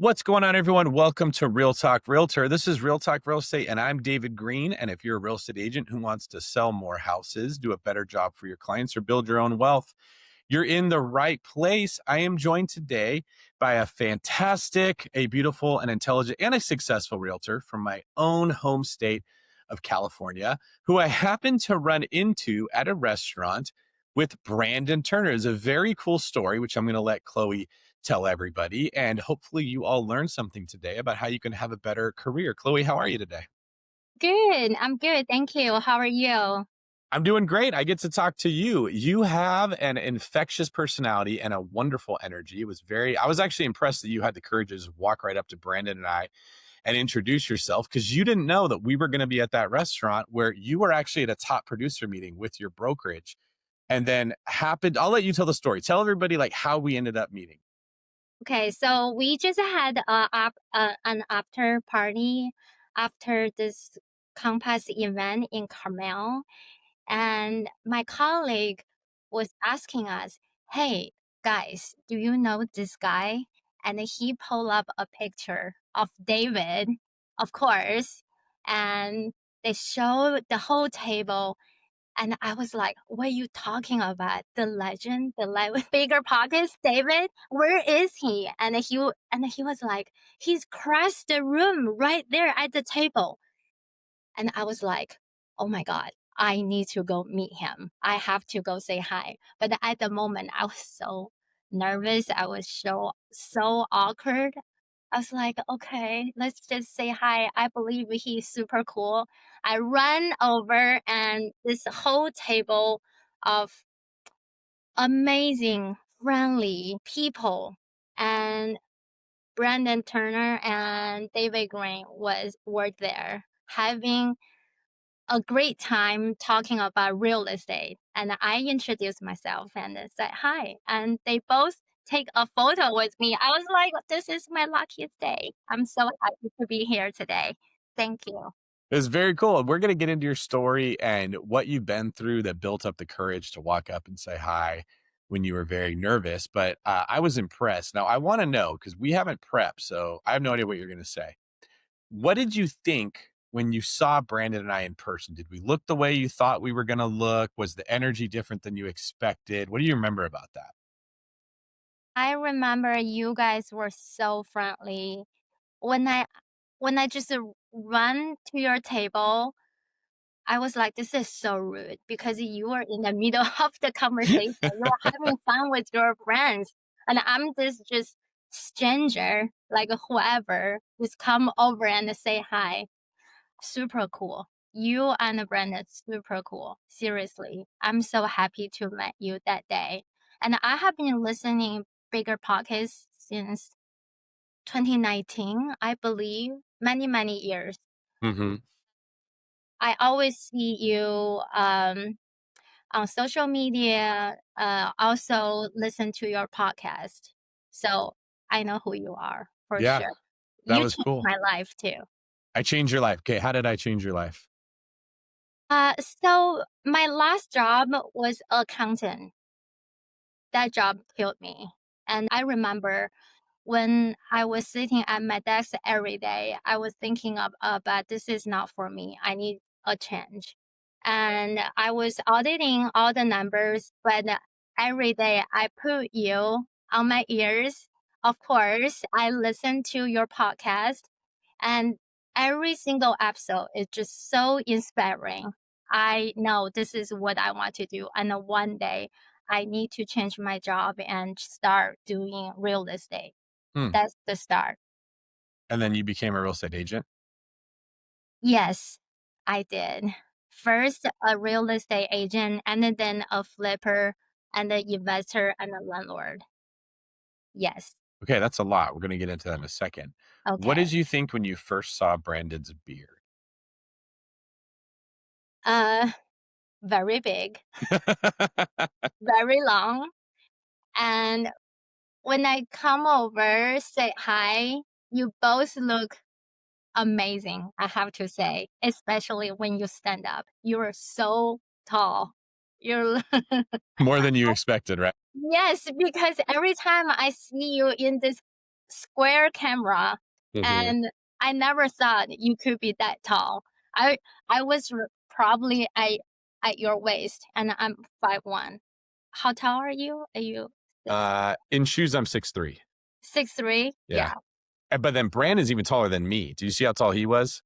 What's going on, everyone? Welcome to Real Talk Realtor. This is Real Talk Real Estate, and I'm David Green. And if you're a real estate agent who wants to sell more houses, do a better job for your clients, or build your own wealth, you're in the right place. I am joined today by a fantastic, a beautiful, an intelligent, and a successful realtor from my own home state of California, who I happened to run into at a restaurant with Brandon Turner. It's a very cool story, which I'm going to let Chloe tell everybody. And hopefully you all learned something today about how you can have a better career. Chloe, how are you today? Good. I'm good. Thank you. How are you? I'm doing great. I get to talk to you. You have an infectious personality and a wonderful energy. I was actually impressed that you had the courage to just walk right up to Brandon and I and introduce yourself, because you didn't know that we were going to be at that restaurant where you were actually at a top producer meeting with your brokerage. And then I'll let you tell the story. Tell everybody like how we ended up meeting. Okay, so we just had an after party after this Compass event in Carmel, and my colleague was asking us, "Hey, guys, do you know this guy?" And he pulled up a picture of David, of course, and they showed the whole table. And I was like, what are you talking about? The legend, with bigger pockets, David? Where is he? And he was like, he's crashed the room right there at the table. And I was like, oh my God, I need to go meet him. I have to go say hi. But at the moment, I was so nervous. I was so awkward. I was like, okay, let's just say hi. I believe he's super cool. I ran over, and this whole table of amazing, friendly people, and Brandon Turner and David Green were there having a great time talking about real estate. And I introduced myself and said hi. And they both take a photo with me. I was like, this is my luckiest day. I'm so happy to be here today. Thank you. It was very cool. We're going to get into your story and what you've been through that built up the courage to walk up and say hi when you were very nervous. But I was impressed. Now, I want to know, because we haven't prepped, so I have no idea what you're going to say. What did you think when you saw Brandon and I in person? Did we look the way you thought we were going to look? Was the energy different than you expected? What do you remember about that? I remember you guys were so friendly. When I just run to your table, I was like, this is so rude because you were in the middle of the conversation. You were having fun with your friends. And I'm this just stranger, like whoever, just come over and say hi. Super cool. You and Brandon, super cool. Seriously. I'm so happy to meet you that day. And I have been listening bigger podcasts since 2019, I believe, many years. Mm-hmm. I always see you on social media, also listen to your podcast. So I know who you are for Yeah, sure. that You was changed cool. my life too. I changed your life. Okay, how did I change your life? So my last job was accountant. That job killed me. And I remember when I was sitting at my desk every day, I was thinking but this is not for me. I need a change. And I was auditing all the numbers, but every day I put you on my ears. Of course, I listen to your podcast, and every single episode is just so inspiring. I know this is what I want to do. And one day I need to change my job and start doing real estate. Hmm. That's the start. And then you became a real estate agent? Yes, I did. First, a real estate agent, and then a flipper, and an investor, and a landlord. Yes. Okay, that's a lot. We're going to get into that in a second. What Okay. did you think when you first saw Brandon's beard? Uh, very big, very long. And when I come over, say hi, you both look amazing, I have to say, especially when you stand up. You're so tall. You're More than you expected, right? Yes, because every time I see you in this square camera, Hmm. and I never thought you could be that tall. I I was probably at your waist, and I'm 5'1". How tall are you? Are you In shoes, I'm 6'3". 6'3"? Yeah. Yeah. But then Brandon's even taller than me. Do you see how tall he was?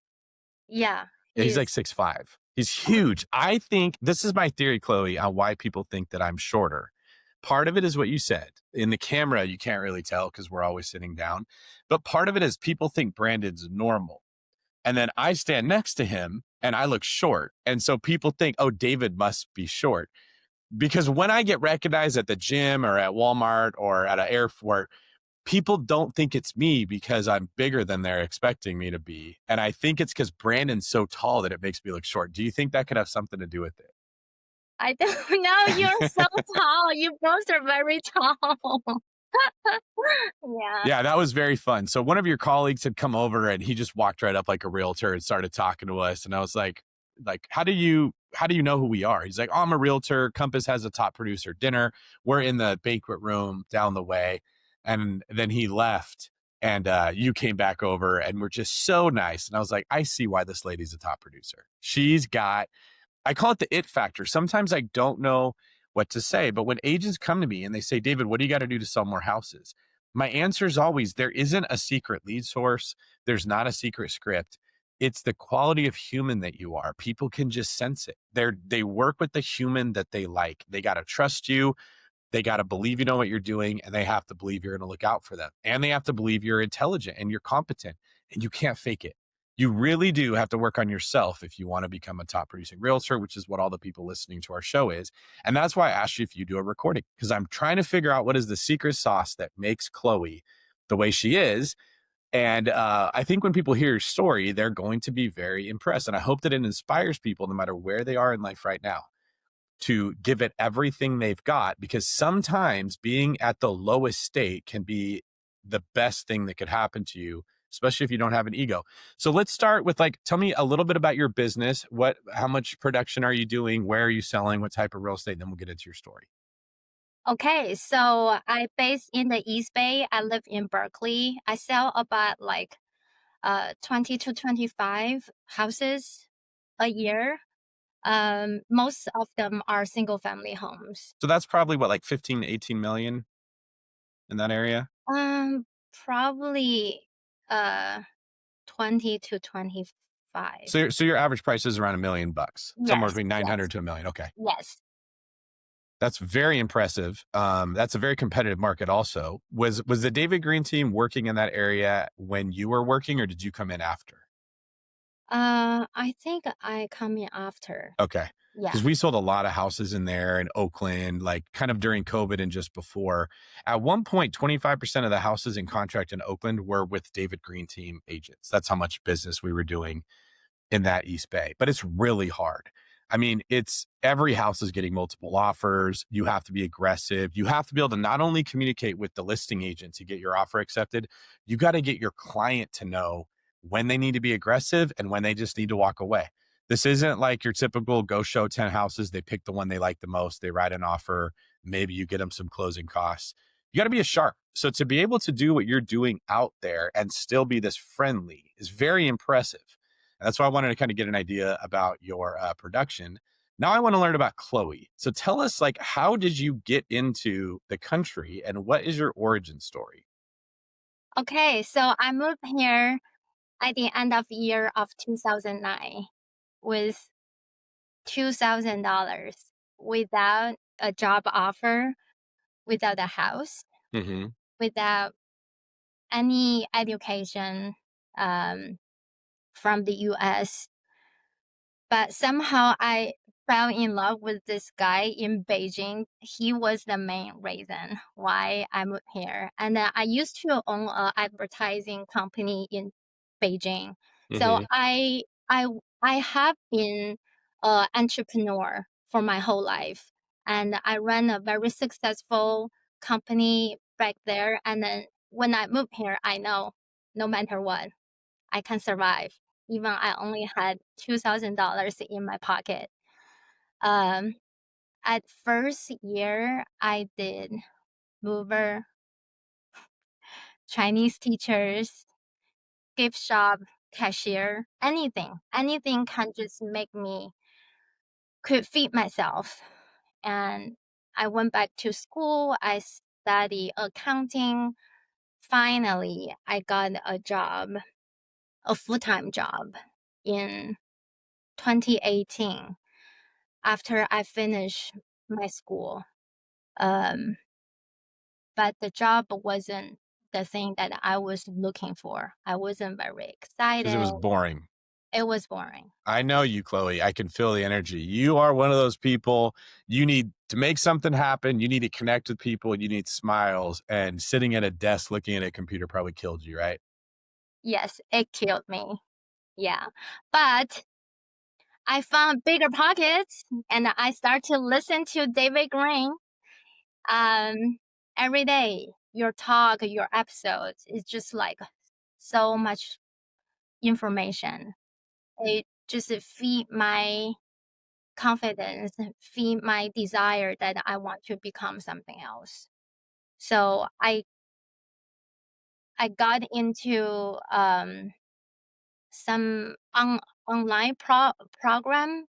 Yeah, Yeah, he's like he's 6'5". He's huge. I think this is my theory, Chloe, on why people think that I'm shorter. Part of it is what you said. In the camera, you can't really tell because we're always sitting down. But part of it is people think Brandon's normal. And then I stand next to him and I look short. And so people think, oh, David must be short. Because when I get recognized at the gym or at Walmart or at an airport, people don't think it's me because I'm bigger than they're expecting me to be. And I think it's because Brandon's so tall that it makes me look short. Do you think that could have something to do with I don't know, you're so it? tall. You both are very tall. Yeah. Yeah, that was very fun. So one of your colleagues had come over and he just walked right up like a realtor and started talking to us. And I was like, how do you know who we are? He's like, oh, I'm a realtor. Compass has a top producer dinner. We're in the banquet room down the way. And then he left and you came back over and we're just so nice. And I was like, I see why this lady's a top producer. She's got, I call it the it factor. Sometimes I don't know what to say, but when agents come to me and they say, David, what do you got to do to sell more houses? My answer is always there isn't a secret lead source. There's not a secret script. It's the quality of human that you are. People can just sense it. They work with the human that they like. They got to trust you. They got to believe you know what you're doing, and they have to believe you're going to look out for them. And they have to believe you're intelligent and you're competent, and you can't fake it. You really do have to work on yourself if you want to become a top producing realtor, which is what all the people listening to our show is. And that's why I asked you if you do a recording, because I'm trying to figure out what is the secret sauce that makes Chloe the way she is. And I think when people hear your story, they're going to be very impressed. And I hope that it inspires people no matter where they are in life right now to give it everything they've got, because sometimes being at the lowest state can be the best thing that could happen to you, especially if you don't have an ego. So let's start with like, tell me a little bit about your business. How much production are you doing? Where are you selling? What type of real estate? And then we'll get into your story. Okay, so I based in the East Bay. I live in Berkeley. I sell about like 20 to 25 houses a year. Most of them are single family homes. So that's probably what, like 15 to 18 million in that area. Probably uh 20 to 25. So your average price is around $1 million, somewhere Yes, between 900 yes, to a million. Okay. yes. That's very impressive. That's a very competitive market also. Was the David Green team working in that area when you were working, or did you come in after? I think I come in after. Okay. Yeah. Because we sold a lot of houses in there in Oakland, like kind of during COVID and just before. At one point, 25% of the houses in contract in Oakland were with David Green team agents. That's how much business we were doing in that East Bay, but it's really hard. I mean, it's every house is getting multiple offers. You have to be aggressive. You have to be able to not only communicate with the listing agent to get your offer accepted, you got to get your client to know when they need to be aggressive and when they just need to walk away. This isn't like your typical go show 10 houses. They pick the one they like the most. They write an offer. Maybe you get them some closing costs. You got to be a shark. So to be able to do what you're doing out there and still be this friendly is very impressive. And that's why I wanted to kind of get an idea about your production. Now I want to learn about Chloe. So tell us, like, how did you get into the country and what is your origin story? Okay, so I moved here at the end of year of 2009 with $2,000 without a job offer, without a house, Mm-hmm. without any education from the US. But somehow I fell in love with this guy in Beijing. He was the main reason why I moved here. And I used to own an advertising company in Beijing. So Mm-hmm. I have been an entrepreneur for my whole life. And I ran a very successful company back there. And then when I moved here, I know no matter what, I can survive. Even I only had $2,000 in my pocket. Um, at first year, I did mover Chinese teachers, gift shop, cashier, anything. Anything can just make me could feed myself. And I went back to school. I studied accounting. Finally, I got a job, a full-time job in 2018 after I finished my school. Um, but the job wasn't the thing that I was looking for. I wasn't very Because it excited. was boring. It was boring. I know you, Chloe. I can feel the energy. You are one of those people. You need to make something happen. You need to connect with people. You need smiles. And sitting at a desk looking at a computer probably killed you, right? Yes, it killed me. Yeah. But I found bigger pockets and I start to listen to David Green every day. Your talk, your episodes is just like so much information. It just feed my confidence, feed my desire that I want to become something else. So I got into some online program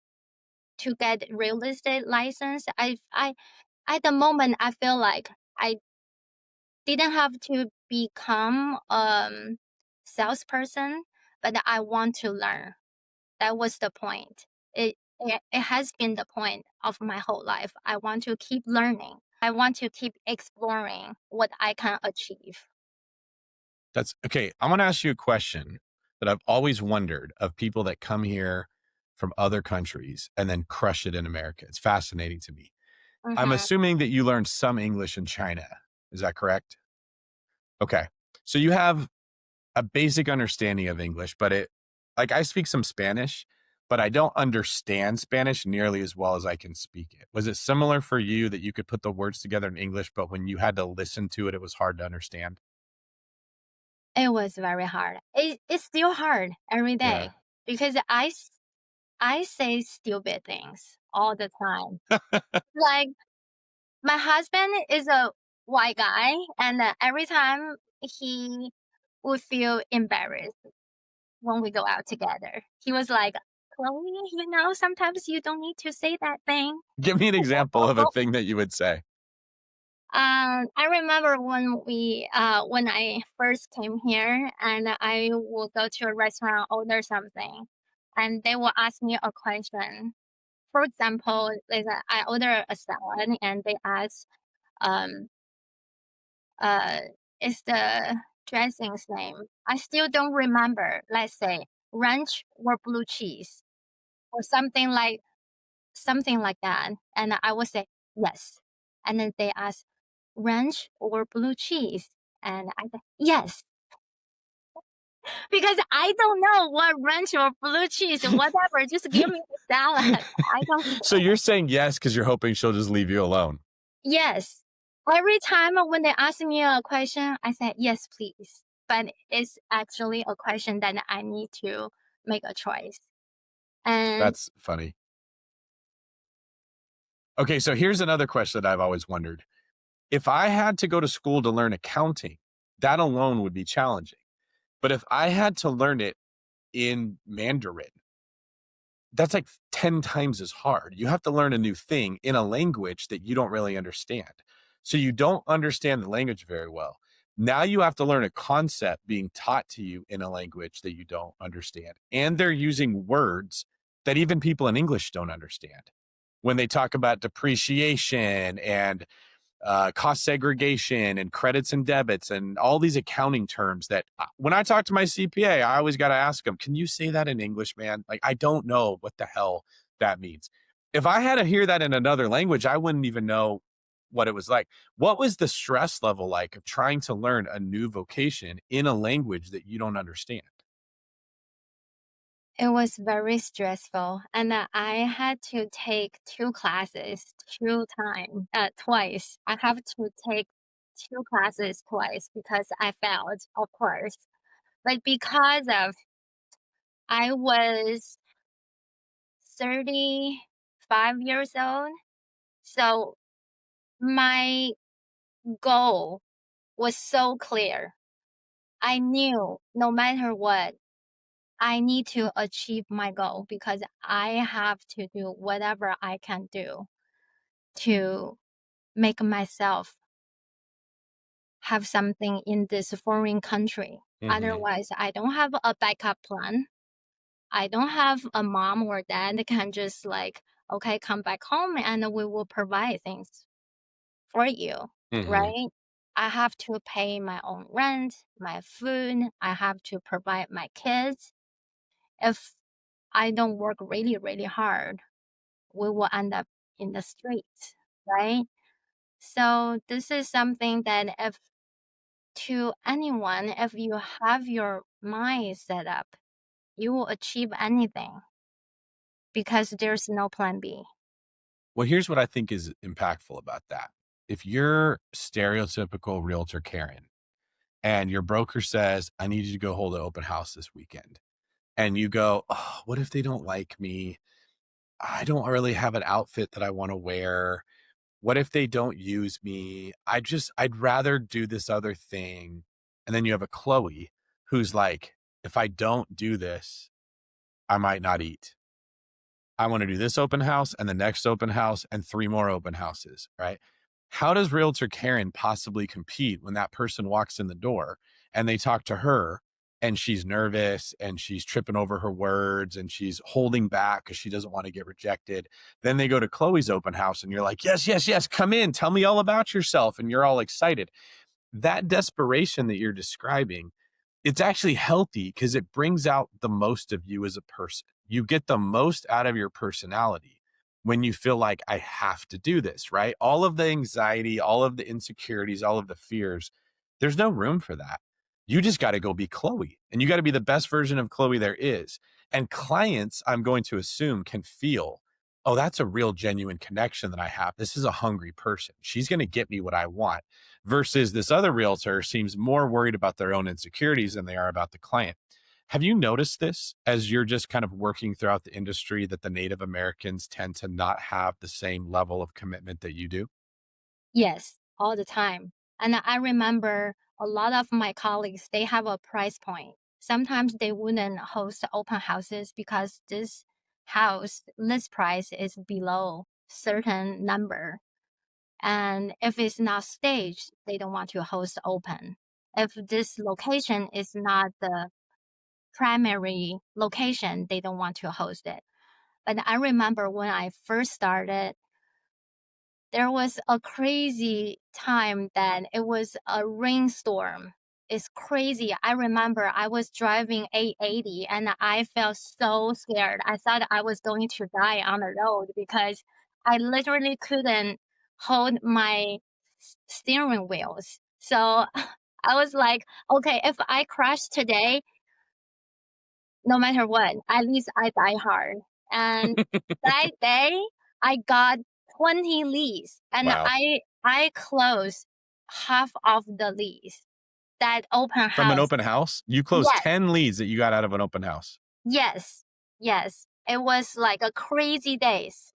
to get real estate license. I at the moment I feel like I didn't have to become salesperson, but I want to learn. That was the point. It has been the point of my whole life. I want to keep learning. I want to keep exploring what I can achieve. That's okay. I want to ask you a question that I've always wondered of people that come here from other countries and then crush it in America. It's fascinating to me. I'm Mm-hmm. assuming that you learned some English in China. Is that correct? Okay. So you have a basic understanding of English, but like I speak some Spanish, but I don't understand Spanish nearly as well as I can speak it. Was it similar for you that you could put the words together in English, but when you had to listen to it, it was hard to understand? It was very hard. It's still hard every Yeah. day because I say stupid things all the time. Like my husband is a white guy, and every time he would feel embarrassed when we go out together. He was like, "Chloe, sometimes you don't need to say that thing." Give me an example of a thing that you would say. I remember when I first came here and I will go to a restaurant, order something, and they will ask me a question. For example, I order a salad and they ask, um, uh, is the dressing's name? I still don't remember. Let's say ranch or blue cheese or something like that. And I would say yes. And then they ask ranch or blue cheese. And I say yes. Because I don't know what ranch or blue cheese, whatever. Just give me the salad. I don't So you're saying yes because you're hoping she'll just leave you alone. Yes. Every time when they ask me a question, I say yes, please. But it's actually a question that I need to make a choice. And That's funny. Okay, so here's another question that I've always wondered. If I had to go to school to learn accounting, that alone would be challenging. But if I had to learn it in Mandarin, that's like 10 times as hard. You have to learn a new thing in a language that you don't really understand. So you don't understand the language very well. Now you have to learn a concept being taught to you in a language that you don't understand. And they're using words that even people in English don't understand. When they talk about depreciation and cost segregation and credits and debits and all these accounting terms that when I talk to my CPA, I always got to ask them, can you say that in English, man? Like, I don't know what the hell that means. If I had to hear that in another language, I wouldn't even know what it was like. What was the stress level like of trying to learn a new vocation in a language that you don't understand? it was very stressful. And I had to take two classes, twice. I have to take two classes twice because I failed, of course. But because of I was 35 years old, so my goal was so clear. I knew no matter what, I need to achieve my goal because I have to do whatever I can do to make myself have something in this foreign country. Hmm. Otherwise, I don't have a backup plan. I don't have a mom or dad that can just like, okay, come back home and we will provide things for you, Hmm. right? I have to pay my own rent, my food. I have to provide my kids. If I don't work really, really hard, we will end up in the streets, right? So this is something that if to anyone, if you have your mind set up, you will achieve anything because there's no plan B. Well, here's what I think is impactful about that. If you're stereotypical realtor Karen and your broker says, I need you to go hold an open house this weekend, and you go, oh, what if they don't like me? I don't really have an outfit that I want to wear. What if they don't use me? I'd rather do this other thing. And then you have a Chloe who's like, if I don't do this, I might not eat. I want to do this open house and the next open house and 3 more open houses, right? How does Realtor Karen possibly compete when that person walks in the door and they talk to her and she's nervous and she's tripping over her words and she's holding back because she doesn't want to get rejected? Then they go to Chloe's open house and you're like, yes, yes, yes, come in, tell me all about yourself. And you're all excited. That desperation that you're describing, it's actually healthy because it brings out the most of you as a person. You get the most out of your personality when you feel like I have to do this, right? All of the anxiety, all of the insecurities, all of the fears, there's no room for that. You just got to go be Chloe and you got to be the best version of Chloe there is. And clients, I'm going to assume, can feel, oh, that's a real genuine connection that I have. This is a hungry person. She's going to get me what I want versus this other realtor seems more worried about their own insecurities than they are about the client. Have you noticed this as you're just kind of working throughout the industry that the Native Americans tend to not have the same level of commitment that you do? Yes, all the time. And I remember a lot of my colleagues, they have a price point. Sometimes they wouldn't host open houses because this house list price is below certain number. And if it's not staged, they don't want to host open. If this location is not the primary location, they don't want to host it. But I remember when I first started, there was a crazy time then. It was a rainstorm. It's crazy. I remember I was driving 880 and I felt so scared. I thought I was going to die on the road because I literally couldn't hold my steering wheels. So I was like, okay, if I crash today, no matter what, at least I die hard. And that day, I got 20 leads, and Wow. I closed half of the leads. That open From an house. open house, you closed Yes, 10 leads that you got out of an open house. yes, yes. It was like a crazy days.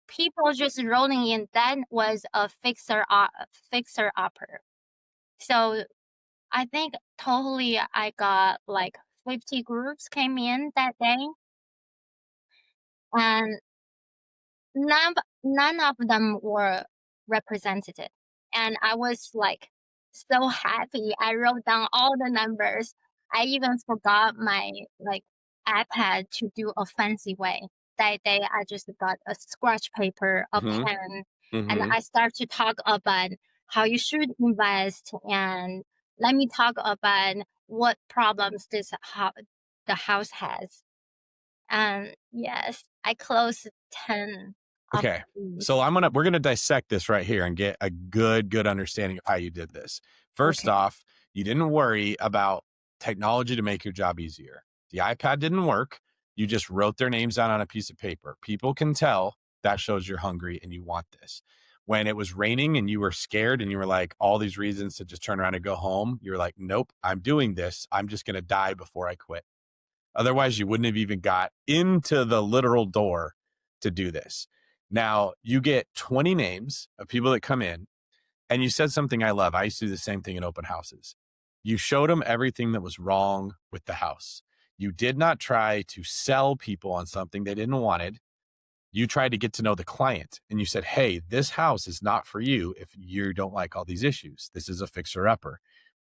People just rolling in. That was a fixer upper. So I think totally I got like 50 groups came in that day, and none of them were represented, and I was, like, so happy. I wrote down all the numbers. I even forgot my, like, iPad to do a fancy way. That day, I just got a scratch paper, a Hmm. pen, and Hmm. I start to talk about how you should invest, and let me talk about what problems the house has. And yes, I closed 10 of Okay. So these. we're gonna dissect this right here and get a good understanding of how you did this. First Okay. off, you didn't worry about technology to make your job easier. The iPad didn't work. You just wrote their names out on a piece of paper. People can tell that shows you're hungry and you want this. When it was raining and you were scared and you were like, all these reasons to just turn around and go home, you're like, nope, I'm doing this. I'm just gonna die before I quit. Otherwise, you wouldn't have even got into the literal door to do this. Now, you get 20 names of people that come in, and you said something I love. I used to do the same thing in open houses. You showed them everything that was wrong with the house. You did not try to sell people on something they didn't wanted. You tried to get to know the client and you said, hey, this house is not for you if you don't like all these issues. This is a fixer upper.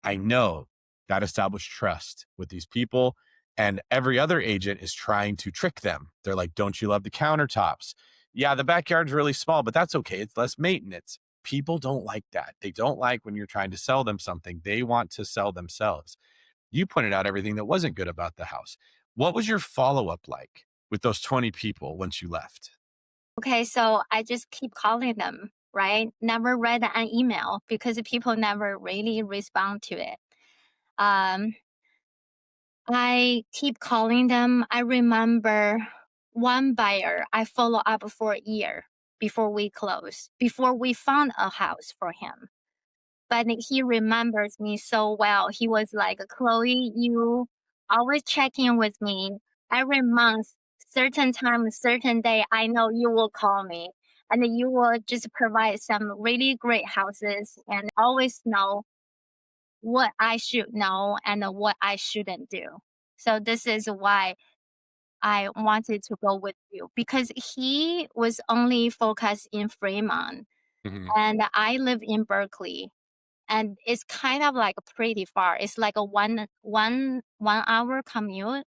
I know that established trust with these people. And every other agent is trying to trick them. They're like, don't you love the countertops? Yeah, the backyard's really small, but that's okay. It's less maintenance. People don't like that. They don't like when you're trying to sell them something. They want to sell themselves. You pointed out everything that wasn't good about the house. What was your follow up like with those 20 people once you left? Okay, so I just keep calling them, right? Never read an email because people never really respond to it. Um, I keep calling them. I remember one buyer, I follow up for a year before we close, before we found a house for him. But he remembers me so well. He was like, Chloe, you always check in with me every month, certain time, certain day. I know you will call me and you will just provide some really great houses and always know what I should know and what I shouldn't do. So this is why I wanted to go with you because he was only focused in Fremont Hmm. and I live in Berkeley and it's kind of like pretty far. It's like a 1 hour commute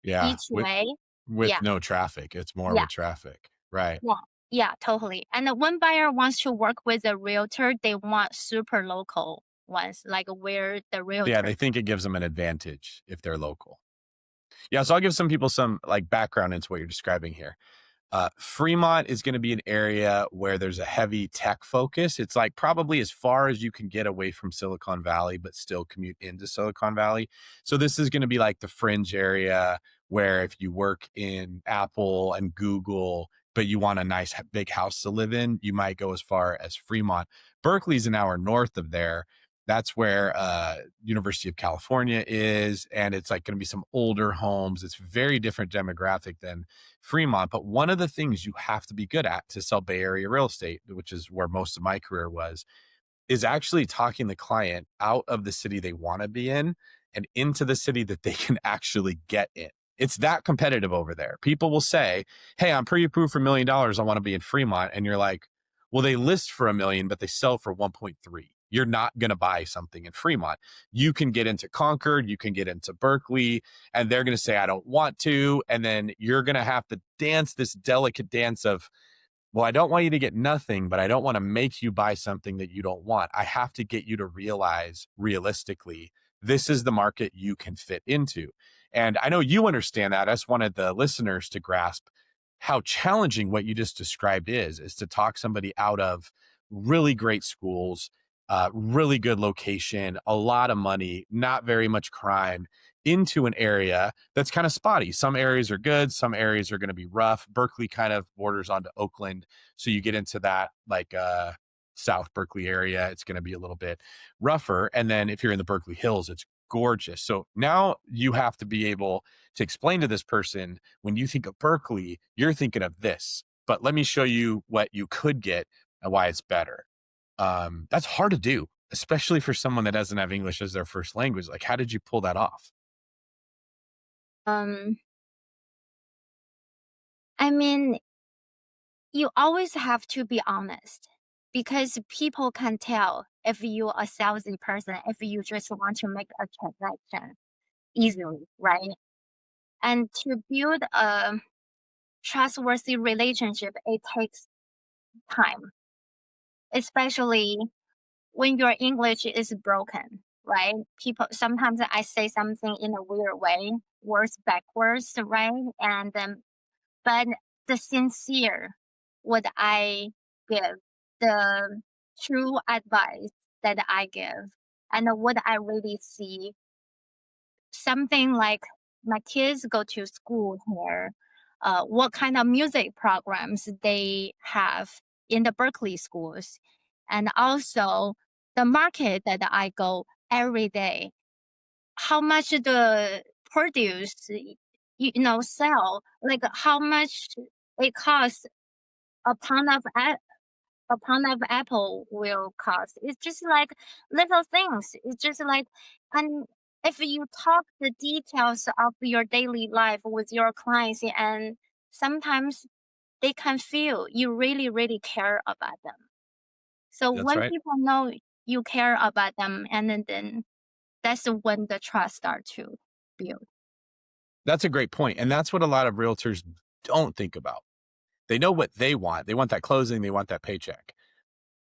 Yeah. each way. With Yeah, no traffic. It's more yeah, with traffic. Right. yeah, yeah, totally. And the one buyer wants to work with a realtor. They want super local ones, like where the Yeah. realtor. They think it gives them an advantage if they're local. Yeah. So I'll give some people some like background into what you're describing here. Fremont is going to be an area where there's a heavy tech focus. It's like probably as far as you can get away from Silicon Valley, but still commute into Silicon Valley. So this is going to be like the fringe area where if you work in Apple and Google, but you want a nice big house to live in, you might go as far as Fremont. Berkeley's an hour north of there. That's where University of California is, and it's like going to be some older homes. It's very different demographic than Fremont. But one of the things you have to be good at to sell Bay Area real estate, which is where most of my career was, is actually talking the client out of the city they want to be in and into the city that they can actually get in. It's that competitive over there. People will say, hey, I'm pre-approved for $1 million. I want to be in Fremont. And you're like, well, they list for 1 million, but they sell for 1.3. You're not going to buy something in Fremont. You can get into Concord, you can get into Berkeley, and they're going to say, I don't want to. And then you're going to have to dance this delicate dance of, well, I don't want you to get nothing, but I don't want to make you buy something that you don't want. I have to get you to realize realistically, this is the market you can fit into. And I know you understand that. I just wanted the listeners to grasp how challenging what you just described is to talk somebody out of really great schools, really good location, a lot of money, not very much crime, into an area that's kind of spotty. Some areas are good, some areas are going to be rough. Berkeley kind of borders onto Oakland, so you get into that like South Berkeley area, it's going to be a little bit rougher. And then if you're in the Berkeley Hills, it's gorgeous. So now you have to be able to explain to this person, when you think of Berkeley, you're thinking of this, but let me show you what you could get and why it's better. That's hard to do, especially for someone that doesn't have English as their first language. Like, how did you pull that off? Um, I mean, you always have to be honest because people can tell if you're a salesy person, if you just want to make a transaction easily, right? And to build a trustworthy relationship, it takes time, especially when your English is broken, right? People sometimes I say something in a weird way, words backwards, right? And but the sincere what I give, the true advice that I give, and what I really see, something like my kids go to school here, what kind of music programs they have in the Berkeley schools, and also the market that I go every day, how much the produce sell, like how much it costs a pound of a pound of apple will cost. It's just like little things. It's just like, and if you talk the details of your daily life with your clients, and sometimes they can feel you really, really care about them. So That's when right. people know you care about them, and then that's when the trust start to build. That's a great point, and that's what a lot of realtors don't think about. They know what they want. They want that closing, they want that paycheck,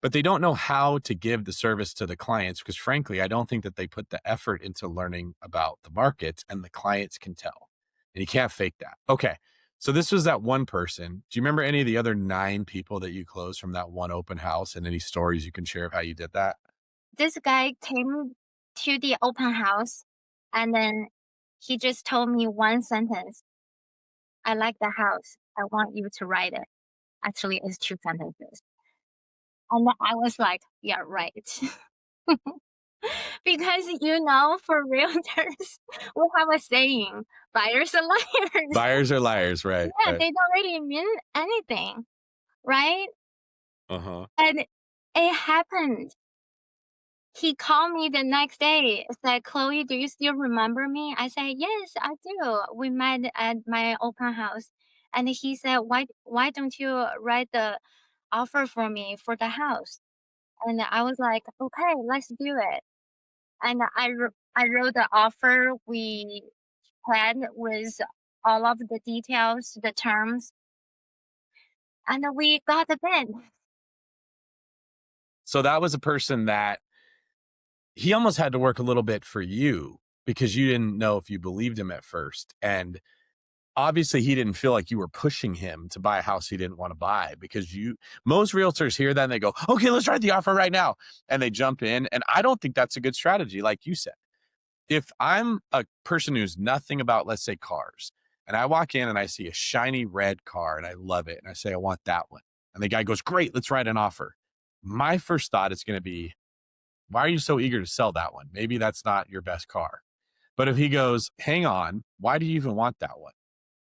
but they don't know how to give the service to the clients because frankly, I don't think that they put the effort into learning about the markets, and the clients can tell. And you can't fake that. Okay. So this was that one person. Do you remember any of the other 9 people that you closed from that one open house, and any stories you can share of how you did that? This guy came to the open house, and then he just told me one sentence. I like the house. I want you to write it. Actually, it's 2 sentences. And then I was like, yeah, right. Because, for realtors, we have a saying, buyers are liars. Buyers are liars, right? Yeah, Right. they don't really mean anything, right? Uh-huh. And it happened. He called me the next day, said, Chloe, do you still remember me? I said, yes, I do. We met at my open house. And he said, why don't you write the offer for me for the house? And I was like, okay, let's do it. And I wrote the offer. We had with all of the details, the terms, and we got the bid. So that was a person that he almost had to work a little bit for you because you didn't know if you believed him at first. And obviously he didn't feel like you were pushing him to buy a house he didn't want to buy because most realtors hear that and they go, okay, let's write the offer right now. And they jump in. And I don't think that's a good strategy. Like you said, if I'm a person who's nothing about, let's say, cars, and I walk in and I see a shiny red car and I love it, and I say, I want that one. And the guy goes, great, let's write an offer. My first thought is going to be, why are you so eager to sell that one? Maybe that's not your best car. But if he goes, hang on, why do you even want that one?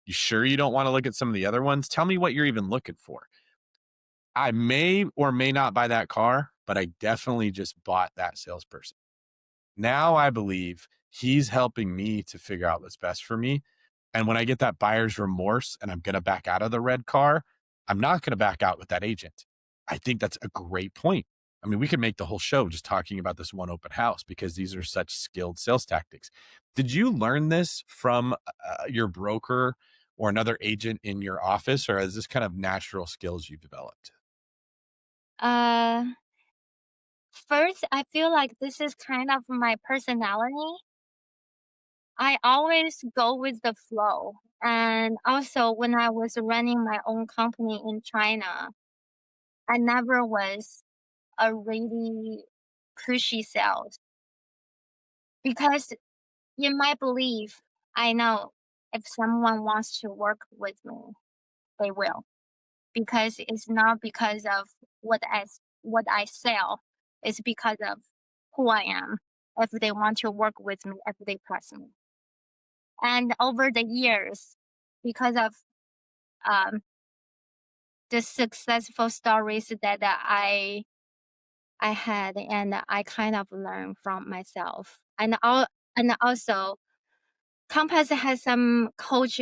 You sure you don't want to look at some of the other ones? Tell me what you're even looking for. I may or may not buy that car, but I definitely just bought that salesperson. Now I believe he's helping me to figure out what's best for me. And when I get that buyer's remorse and I'm going to back out of the red car, I'm not going to back out with that agent. I think that's a great point. I mean, we could make the whole show just talking about this one open house because these are such skilled sales tactics. Did you learn this from your broker or another agent in your office, or is this kind of natural skills you've developed? Uh, First, I feel like this is kind of my personality. I always go with the flow. And also, when I was running my own company in China, I never was a really pushy sales because in my belief, I know if someone wants to work with me, they will, because it's not because of what I sell, it's because of who I am. If they want to work with me, if they trust me. And over the years, because of um, the successful stories that I had, and I kind of learned from myself. And also, Compass has some coaching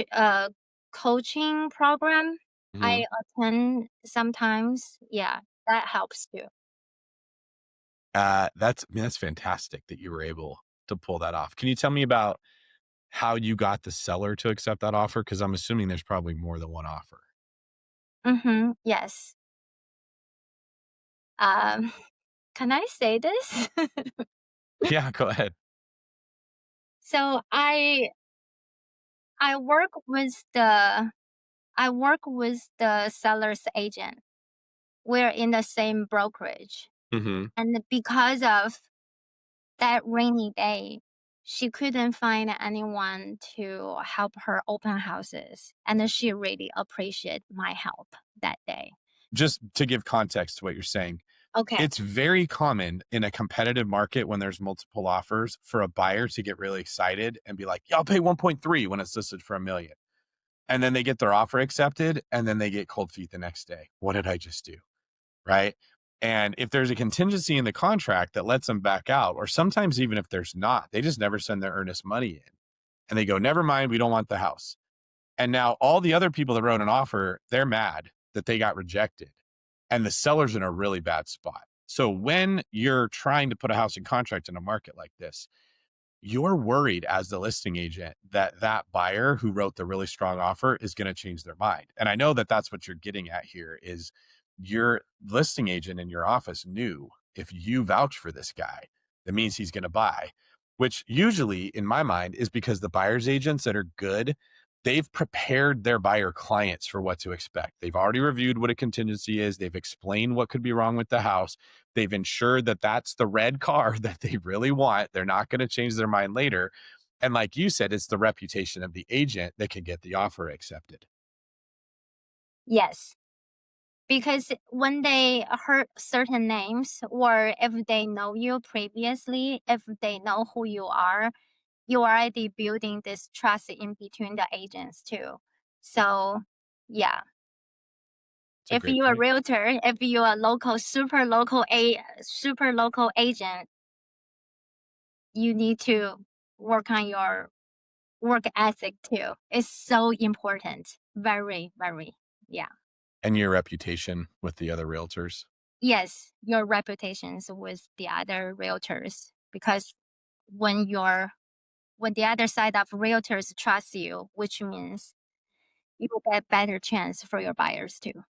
program Mhm. I attend sometimes. Yeah, that helps too. That's fantastic that you were able to pull that off. Can you tell me about how you got the seller to accept that offer? Because I'm assuming there's probably more than one offer. Yes. Um, can I say this? Yeah, go ahead. So I work with the I work with the seller's agent. We're in the same brokerage. Mhm. And because of that rainy day, she couldn't find anyone to help her open houses. And she really appreciated my help that day. Just to give context to what you're saying, Okay. it's very common in a competitive market when there's multiple offers for a buyer to get really excited and be like, yeah, I'll pay 1.3 when it's listed for 1 million. And then they get their offer accepted and then they get cold feet the next day. What did I just do? right? And if there's a contingency in the contract that lets them back out, or sometimes even if there's not, they just never send their earnest money in and they go, never mind, we don't want the house. And now all the other people that wrote an offer, they're mad that they got rejected. And the seller's in a really bad spot. So when you're trying to put a house in contract in a market like this, you're worried as the listing agent that that buyer who wrote the really strong offer is going to change their mind. And I know that that's what you're getting at here is your listing agent in your office knew if you vouch for this guy, that means he's going to buy, which usually in my mind is because the buyer's agents that are good, they've prepared their buyer clients for what to expect. They've already reviewed what a contingency is. They've explained what could be wrong with the house. They've ensured that that's the red car that they really want. They're not going to change their mind later. And like you said, it's the reputation of the agent that can get the offer accepted. Yes. Because when they heard certain names, or if they know you previously, if they know who you are, you're already building this trust in between the agents too. So yeah, It's a if great you're a point. realtor, if you're a super local agent, you need to work on your work ethic too. It's so important. Very, very. Yeah. And your reputation with the other realtors. Yes, your reputations with the other realtors, because when you're when the other side of realtors trust you, which means you will get better chance for your buyers too.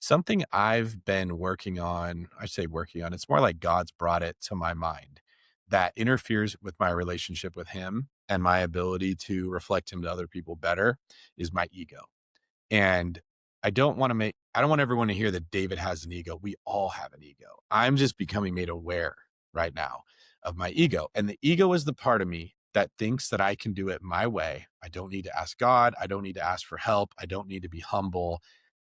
Something I've been working on, I say working on, it's more like God's brought it to my mind that interferes with my relationship with him and my ability to reflect him to other people better is my ego. And I don't want everyone to hear that David has an ego. We all have an ego. I'm just becoming made aware right now of my ego. And the ego is the part of me that thinks that I can do it my way. I don't need to ask God. I don't need to ask for help. I don't need to be humble.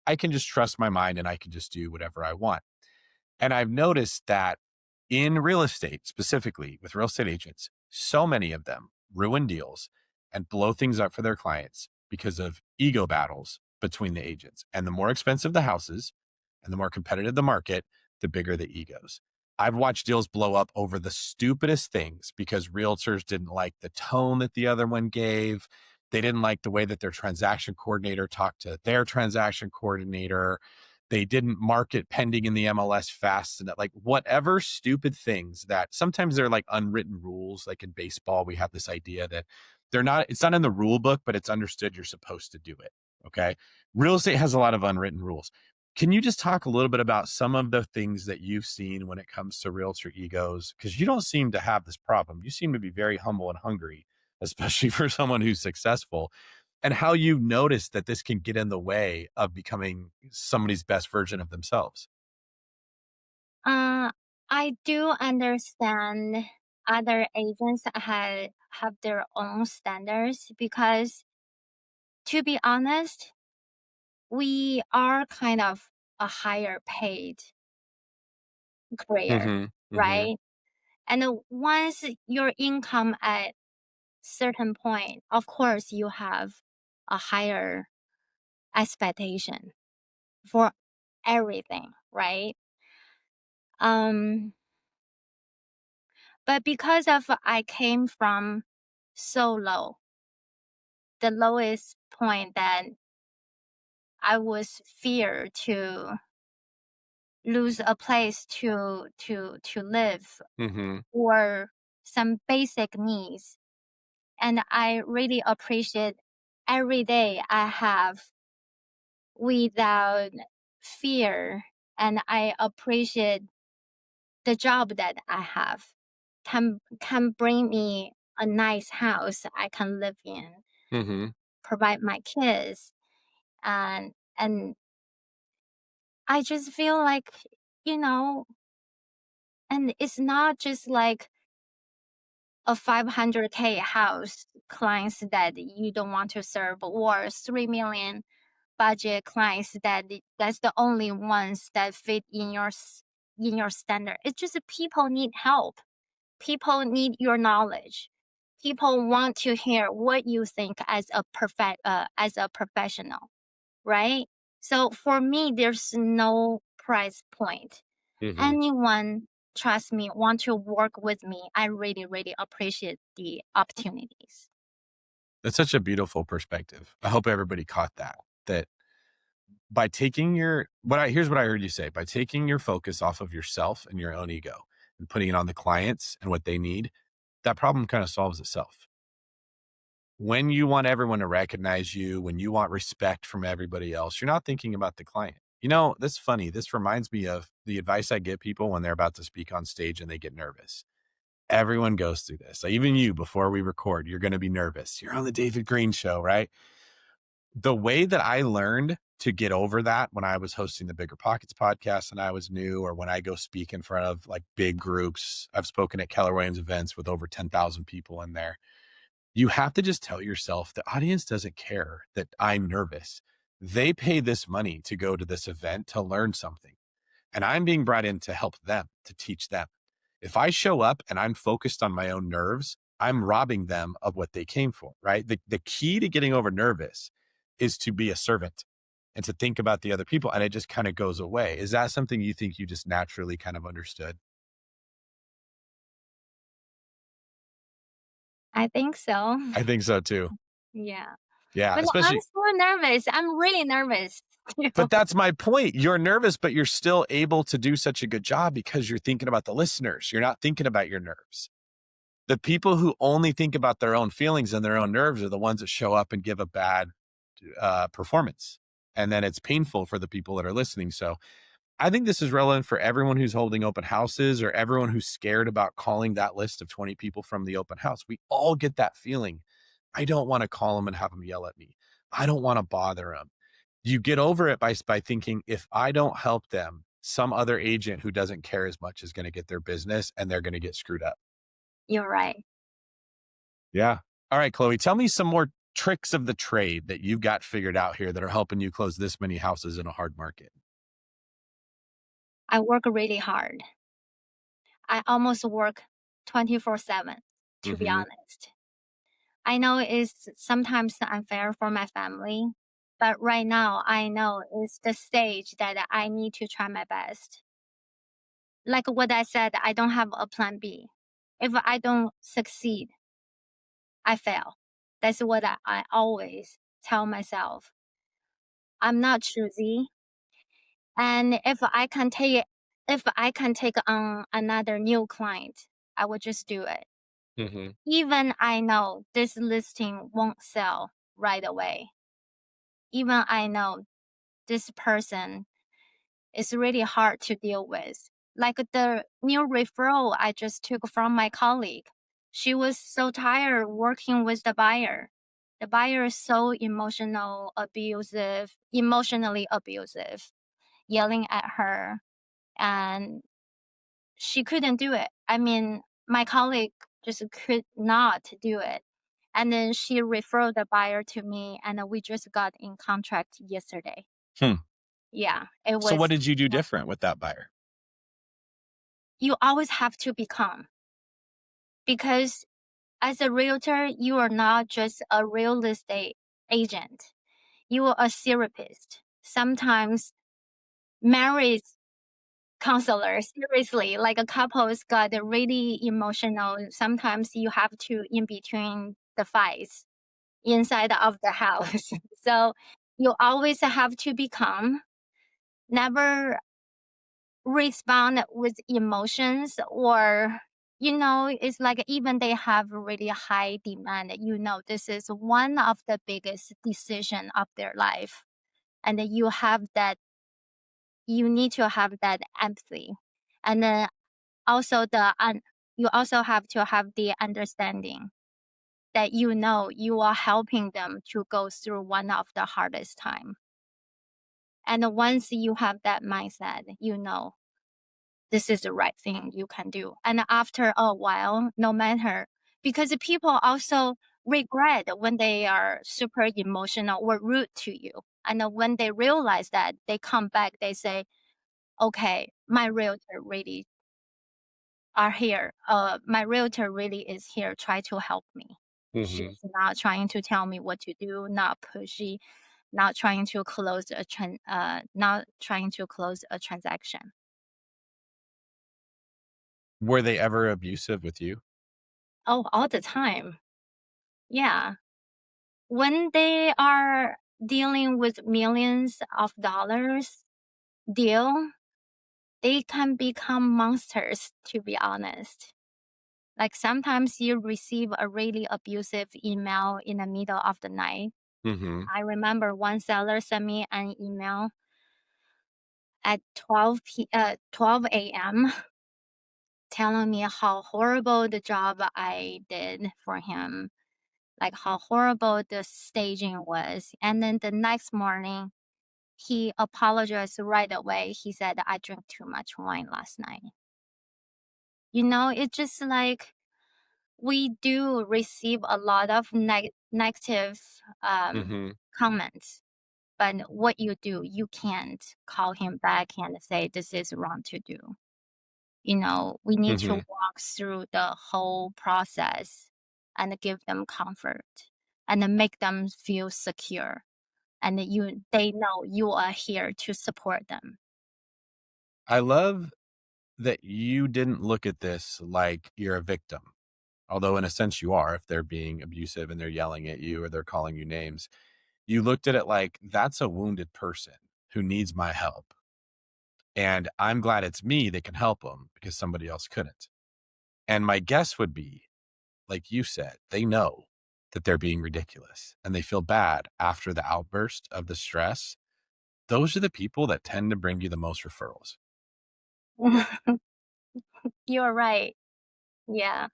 I can just trust my mind and I can just do whatever I want. And I've noticed that in real estate, specifically with real estate agents, so many of them ruin deals and blow things up for their clients because of ego battles between the agents. And the more expensive the houses and the more competitive the market, the bigger the egos. I've watched deals blow up over the stupidest things because realtors didn't like the tone that the other one gave. They didn't like the way that their transaction coordinator talked to their transaction coordinator. They didn't mark it pending in the MLS fast enough. Like whatever stupid things that sometimes they're like unwritten rules. Like in baseball, we have this idea that it's not in the rule book, but it's understood you're supposed to do it. Okay. Real estate has a lot of unwritten rules. Can you just talk a little bit about some of the things that you've seen when it comes to realtor egos? Because you don't seem to have this problem. You seem to be very humble and hungry, especially for someone who's successful, and how you've noticed that this can get in the way of becoming somebody's best version of themselves. Uh, I do understand other agents have their own standards, because to be honest, we are kind of a higher paid career, Mhm, mhm, right? And once your income at certain point, of course you have a higher expectation for everything, right? Um, but because of I came from so low, the lowest point that I was feared to lose a place to live, mhm, or some basic needs. And I really appreciate every day I have without fear. And I appreciate the job that I have can bring me a nice house I can live in, mhm, provide my kids, and I just feel like, you know, and it's not just like a 500K house clients that you don't want to serve, or 3 million budget clients that's the only ones that fit in in your standard. It's just people need help. People need your knowledge. People want to hear what you think as a as a professional, right? So for me, there's no price point. Hmm. Anyone, trust me, want to work with me, I really, really appreciate the opportunities. That's such a beautiful perspective. I hope everybody caught that. That by taking your here's what I heard you say, by taking your focus off of yourself and your own ego and putting it on the clients and what they need, that problem kind of solves itself. When you want everyone to recognize you, when you want respect from everybody else, you're not thinking about the client. You know, that's funny. This reminds me of the advice I give people when they're about to speak on stage and they get nervous. Everyone goes through this. Like, even you, before we record, you're going to be nervous. You're on the David Green show, right? The way that I learned to get over that when I was hosting the Bigger Pockets podcast and I was new, or when I go speak in front of like big groups, I've spoken at Keller Williams events with over 10,000 people in there. You have to just tell yourself the audience doesn't care that I'm nervous. They pay this money to go to this event to learn something. And I'm being brought in to help them, to teach them. If I show up and I'm focused on my own nerves, I'm robbing them of what they came for, right? The key to getting over nervous is to be a servant and to think about the other people. And it just kind of goes away. Is that something you think you just naturally kind of understood? I think so. I think so too. Yeah. Yeah. But I'm Especially, so nervous. I'm really nervous. but that's my point. You're nervous, but you're still able to do such a good job because you're thinking about the listeners. You're not thinking about your nerves. The people who only think about their own feelings and their own nerves are the ones that show up and give a bad performance. And then it's painful for the people that are listening. So I think this is relevant for everyone who's holding open houses or everyone who's scared about calling that list of 20 people from the open house. We all get that feeling. I don't want to call them and have them yell at me. I don't want to bother them. You get over it by thinking, if I don't help them, some other agent who doesn't care as much is going to get their business and they're going to get screwed up. You're right. Yeah. All right, Chloe, tell me some more tricks of the trade that you've got figured out here that are helping you close this many houses in a hard market. I work really hard. I almost work 24/7, to be Hmm. honest. I know it's sometimes unfair for my family, but right now I know it's the stage that I need to try my best. Like what I said, I don't have a plan B. If I don't succeed, I fail. That's what I always tell myself. I'm not choosy. And if I can take on another new client, I will just do it. Hmm. Even I know this listing won't sell right away. Even I know this person is really hard to deal with. Like the new referral I just took from my colleague. She was so tired working with the buyer. The buyer is so emotionally abusive, yelling at her, and she couldn't do it. I mean, my colleague just could not do it. And then she referred the buyer to me, and we just got in contract yesterday. Hmm. Yeah, it So what was. did you do different with that buyer? You always have to become, because as a realtor, you are not just a real estate agent. You are a therapist. Sometimes marriage counselor, seriously, like a couple's got really emotional. Sometimes you have to in between the fights inside of the house. So you always have to become, never respond with emotions, or it's like even they have really high demand, this is one of the biggest decision of their life, and you need to have that empathy. And then also you also have to have the understanding that you are helping them to go through one of the hardest time. And once you have that mindset, this is the right thing you can do. And after a while, no matter, because people also regret when they are super emotional or rude to you. And when they realize that, they come back, they say, okay, my realtor really are here. My realtor really is here, try to help me. Hmm. She's not trying to tell me what to do, not pushy. not trying to close a transaction. Were they ever abusive with you? Oh, all the time. Yeah. When they are dealing with millions of dollars deal, they can become monsters, to be honest. Like sometimes you receive a really abusive email in the middle of the night. Mhm. I remember one seller sent me an email at 12 a.m. telling me how horrible the job I did for him, like how horrible the staging was. And then the next morning, he apologized right away. He said, I drank too much wine last night. It's just like we do receive a lot of negative Mhm. comments. But what you do, you can't call him back and say, this is wrong to do. We need to Mhm. walk through the whole process and give them comfort and then make them feel secure. And they know you are here to support them. I love that you didn't look at this like you're a victim, although in a sense you are if they're being abusive and they're yelling at you or they're calling you names. You looked at it like, "That's a wounded person who needs my help, and I'm glad it's me that can help them because somebody else couldn't." And my guess would be, like you said, they know that they're being ridiculous and they feel bad after the outburst of the stress. Those are the people that tend to bring you the most referrals. You're right. Yeah.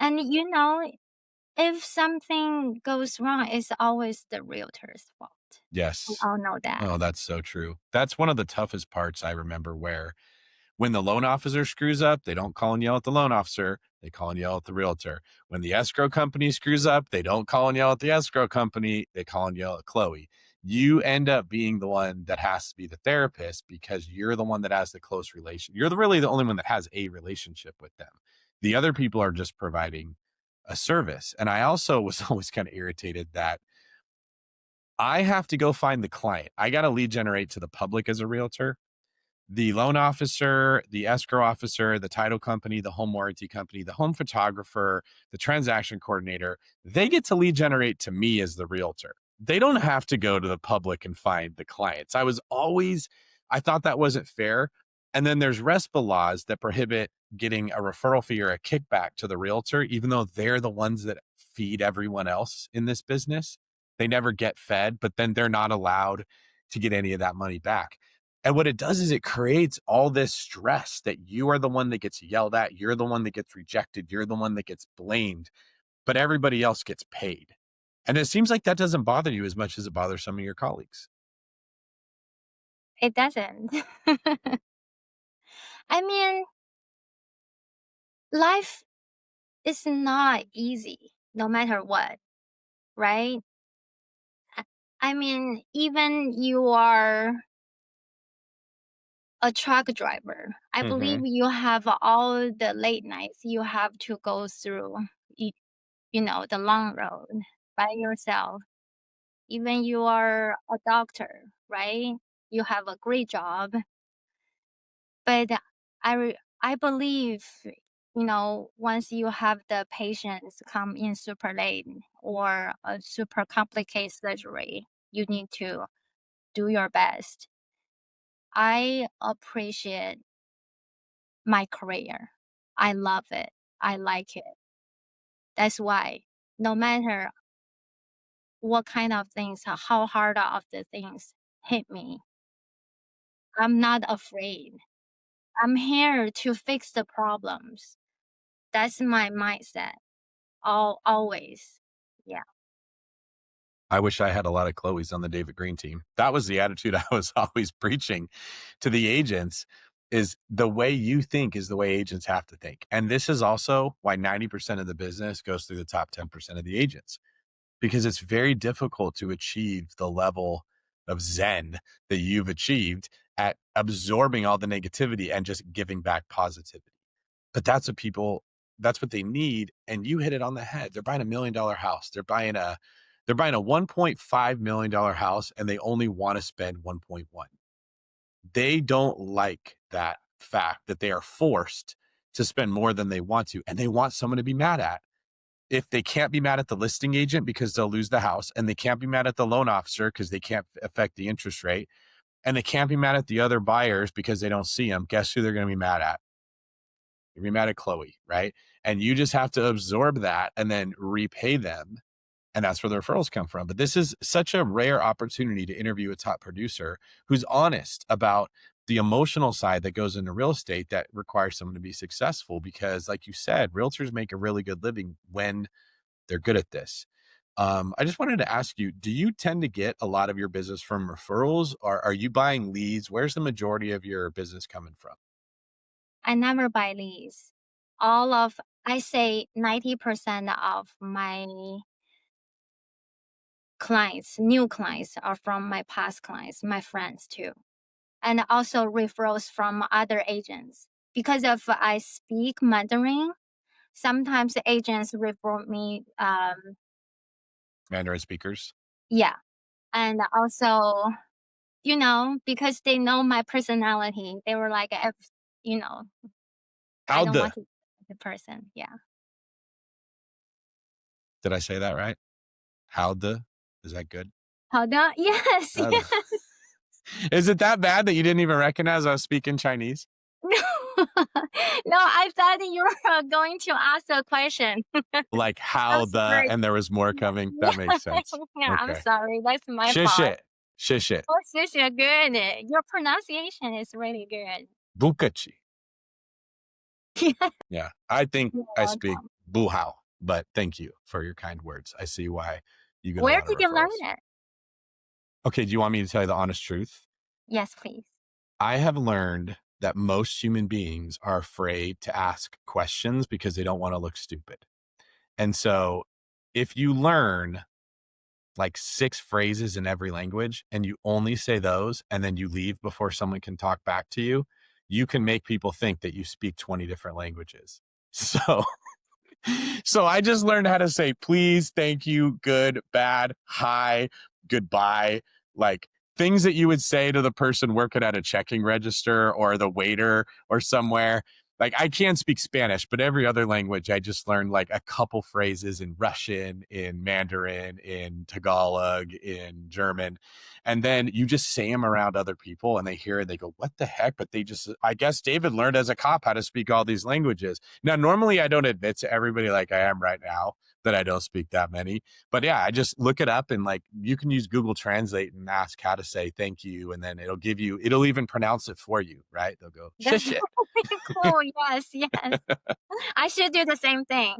And if something goes wrong, it's always the realtor's fault. We Yes. all know that. Oh, that's so true. That's one of the toughest parts I remember where when the loan officer screws up, they don't call and yell at the loan officer. They call and yell at the realtor. When the escrow company screws up, they don't call and yell at the escrow company. They call and yell at Chloe. You end up being the one that has to be the therapist because you're the one that has the close relation. You're really the only one that has a relationship with them. The other people are just providing a service. And I also was always kind of irritated that I have to go find the client. I got to lead generate to the public as a realtor. The loan officer, the escrow officer, the title company, the home warranty company, the home photographer, the transaction coordinator, they get to lead generate to me as the realtor. They don't have to go to the public and find the clients. I thought that wasn't fair. And then there's RESPA laws that prohibit getting a referral fee or a kickback to the realtor, even though they're the ones that feed everyone else in this business. They never get fed, but then they're not allowed to get any of that money back. And what it does is it creates all this stress that you are the one that gets yelled at, you're the one that gets rejected, you're the one that gets blamed, but everybody else gets paid. And it seems like that doesn't bother you as much as it bothers some of your colleagues. It doesn't. I mean, life is not easy no matter what, right? I I mean, even you are a truck driver. I believe Mhm. you have all the late nights you have to go through, y- the long road by yourself. Even you are a doctor, right? You have a great job, but I believe, once you have the patients come in super late or a super complicated surgery, you need to do your best. I appreciate my career. I love it. I like it. That's why no matter what kind of things, how hard of the things hit me, I'm not afraid. I'm here to fix the problems. That's my mindset. Always. Yeah. I wish I had a lot of Chloe's on the David Green team. That was the attitude I was always preaching to the agents is the way you think is the way agents have to think. And this is also why 90% of the business goes through the top 10% of the agents because it's very difficult to achieve the level of zen that you've achieved at absorbing all the negativity and just giving back positivity. But that's what they need. And you hit it on the head. They're buying $1 million house. They're buying They're buying a $1.5 million house and they only want to spend 1.1. They don't like that fact that they are forced to spend more than they want to, and they want someone to be mad at. If they can't be mad at the listing agent because they'll lose the house, and they can't be mad at the loan officer because they can't affect the interest rate, and they can't be mad at the other buyers because they don't see them, guess who they're going to be mad at? You're going to be mad at Chloe, right? And you just have to absorb that and then repay them. And that's where the referrals come from. But this is such a rare opportunity to interview a top producer who's honest about the emotional side that goes into real estate that requires someone to be successful. Because, like you said, realtors make a really good living when they're good at this. I just wanted to ask you, do you tend to get a lot of your business from referrals, or are you buying leads? Where's the majority of your business coming from? I never buy leads. I say 90% of my clients, new clients, are from my past clients, my friends too. And also referrals from other agents. Because of I speak Mandarin, sometimes the agents refer me, Mandarin speakers? yeah. And also, because they know my personality, they were like, if, you know, I How don't the, want to be the person. Yeah. did I say that right? How the, is that good? Hold on. Yes. How the, is it that bad that you didn't even recognize I was speaking Chinese? No, I thought you were going to ask a question. Like I'm how the, sorry. and there was more coming. Yeah, That makes sense. yeah, I'm Okay. sorry. That's my Shish fault. it. Shish it. Oh, sis, you're good. Your pronunciation is really good. Bukachi. Yeah, Yeah. I think you're I speak welcome. buhao, but thank you for your kind words. I see why you get a Where lot of did you learn referrals. it? Okay. Do you want me to tell you the honest truth? Yes, please. I have learned that most human beings are afraid to ask questions because they don't want to look stupid. And so if you learn like 6 phrases in every language and you only say those and then you leave before someone can talk back to you, you can make people think that you speak 20 different languages. So so I just learned how to say please, thank you, good, bad, hi, goodbye, like things that you would say to the person working at a checking register or the waiter or somewhere. Like I can speak Spanish, but every other language I just learned like a couple phrases in Russian, in Mandarin, in Tagalog, in German. And then you just say them around other people and they hear it and they go, what the heck? But they just, I guess David learned as a cop how to speak all these languages. Now, normally I don't admit to everybody like I am right now that I don't speak that many. But yeah, I just look it up and like you can use Google Translate and ask how to say thank you. And then it'll even pronounce it for you, right? They'll go, That's shish it. really cool. Yes, yes. I should do the same thing.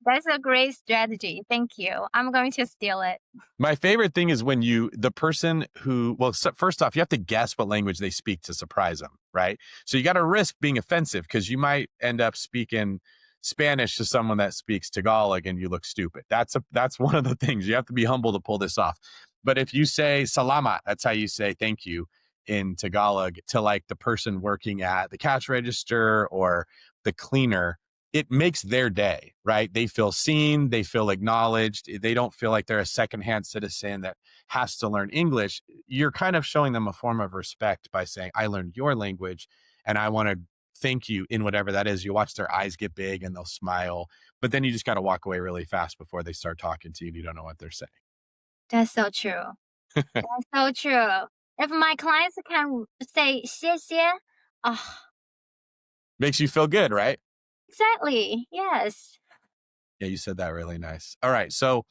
That's a great strategy. Thank you. I'm going to steal it. My favorite thing is when the person who, well, so first off, you have to guess what language they speak to surprise them, right? So you got to risk being offensive because you might end up speaking Spanish to someone that speaks Tagalog and you look stupid. That's one of the things. You have to be humble to pull this off. But if you say salamat, that's how you say thank you in Tagalog to like the person working at the cash register or the cleaner, it makes their day, right? They feel seen, they feel acknowledged. They don't feel like they're a secondhand citizen that has to learn English. You're kind of showing them a form of respect by saying, I learned your language and I want to thank you in whatever that is. You watch their eyes get big and they'll smile, but then you just got to walk away really fast before they start talking to you and you don't know what they're saying. That's so true. That's so true. If my clients can say 谢谢, oh, Makes you feel good, right? exactly. Yes. Yeah, you said that really nice. All right. So,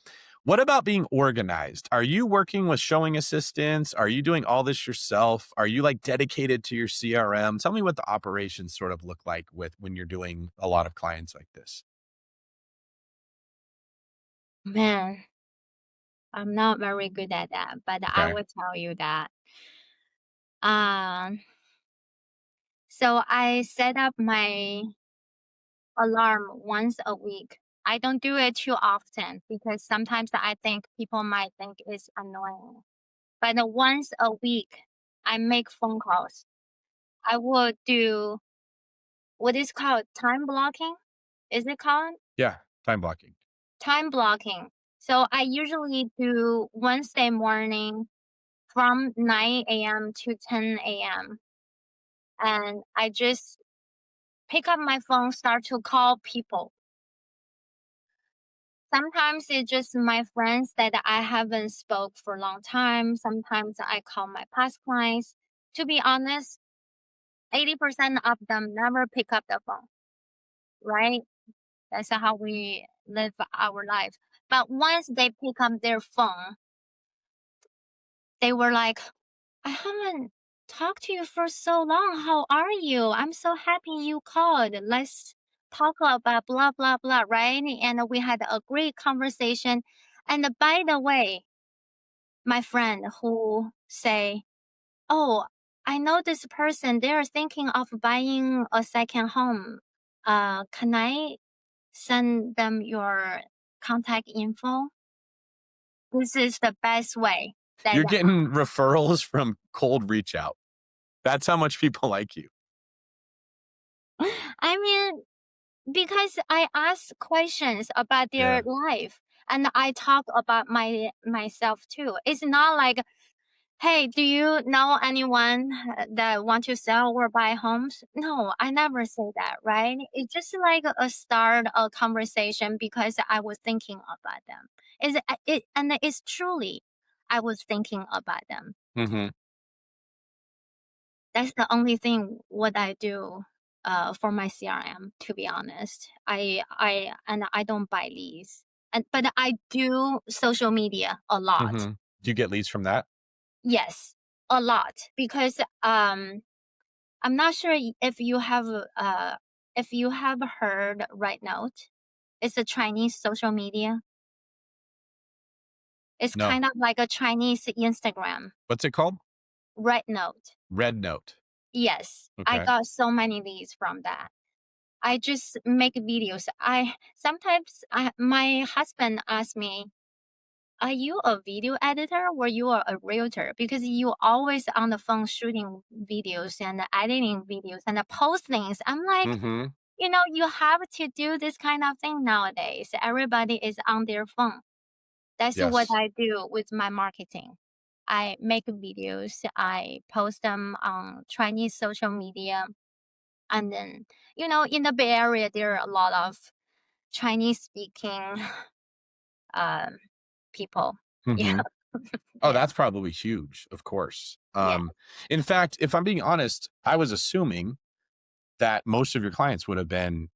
what about being organized? Are you working with showing assistants? Are you doing all this yourself? Are you like dedicated to your CRM? Tell me what the operations sort of look like with when you're doing a lot of clients like this. Man, I'm not very good at that, but I Okay. will tell you that. Um, so I set up my alarm once a week. I don't do it too often because sometimes I think people might think it's annoying. But once a week, I make phone calls. I will do what is called time blocking. Is it called Yeah. Time blocking. time blocking? So I usually do Wednesday morning from 9 a.m. to 10 a.m. And I just pick up my phone, start to call people. Sometimes it's just my friends that I haven't spoke for a long time. Sometimes I call my past clients. To be honest, 80% of them never pick up the phone, right? That's how we live our life. But once they pick up their phone, they were like, I haven't talked to you for so long. How are you? I'm so happy you called. Let's talk about blah, blah, blah, right? And we had a great conversation. And by the way, my friend who say, oh, I know this person, they're thinking of buying a second home. Can I send them your contact info? This is the best way that You're getting referrals from cold reach out. That's how much people like you. I mean, because I ask questions about their Yeah. life and I talk about myself too. It's not like, hey, do you know anyone that want to sell or buy homes? No, I never say that, right? It's just like a start a conversation because I was thinking about them. And it's truly I was thinking about them. Hmm. That's the only thing what I do for my CRM, to be honest. I don't buy leads. But I do social media a lot. Hmm. Do you get leads from that? Yes, a lot because I'm not sure if you have heard Right Note. It's a Chinese social media. It's No. kind of like a Chinese Instagram. What's it called? Right Note. Red Note. Yes, I Okay. got so many leads from that. I just make videos. I sometimes my husband asks me, "Are you a video editor or you are a realtor? Because you always on the phone shooting videos and editing videos and post things." I'm like, Hmm. you have to do this kind of thing nowadays. Everybody is on their phone. That's what Yes. I do with my marketing. I make videos. I post them on Chinese social media. And then, in the Bay Area, there are a lot of Chinese speaking um, people. Yeah, Hmm. Oh, yeah, that's probably huge, of course. yeah. In fact, if I'm being honest, I was assuming that most of your clients would have been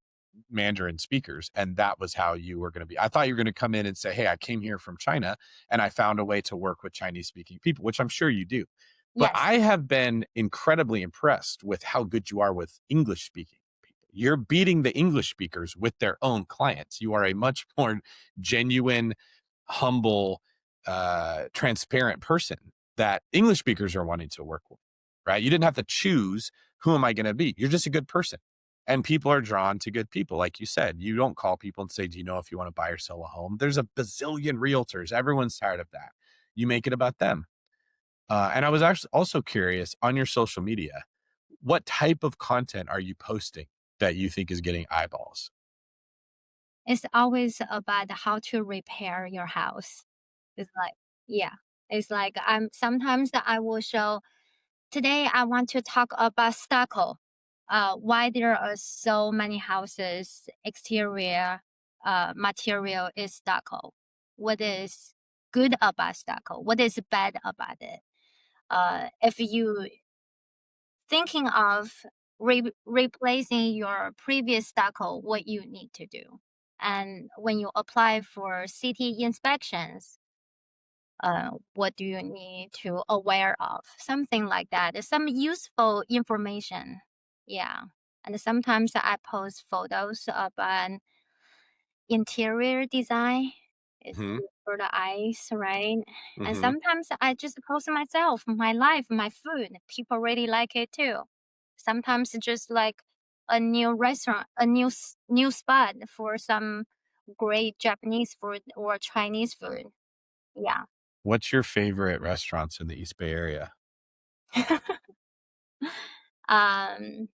Mandarin speakers, and that was how you were going to be. I thought you were going to come in and say, "Hey, I came here from China, and I found a way to work with Chinese speaking people," which I'm sure you do. But Yes, I have been incredibly impressed with how good you are with English speaking people. You're beating the English speakers with their own clients. You are a much more genuine, humble, transparent person that English speakers are wanting to work with, right? You didn't have to choose who am I going to be. You're just a good person. And people are drawn to good people. Like you said, you don't call people and say, do you know if you want to buy or sell a home? There's a bazillion realtors. Everyone's tired of that. You make it about them. And I was actually also curious on your social media, what type of content are you posting that you think is getting eyeballs? it's always about how to repair your house. It's like, yeah, it's like sometimes I will show. Today, I want to talk about stucco. Why there are so many houses exterior material is stucco. What is good about stucco? What is bad about it? If you thinking of replacing your previous stucco, what you need to do, and when you apply for city inspections, what do you need to aware of? Something like that. Some useful information. Yeah. And sometimes I post photos of an interior design. It's Hmm. good for the eyes, right? And Hmm. sometimes I just post myself, my life, my food. People really like it too. Sometimes it's just like a new restaurant, a new spot for some great Japanese food or Chinese food. Yeah. What's your favorite restaurants in the East Bay area? Um,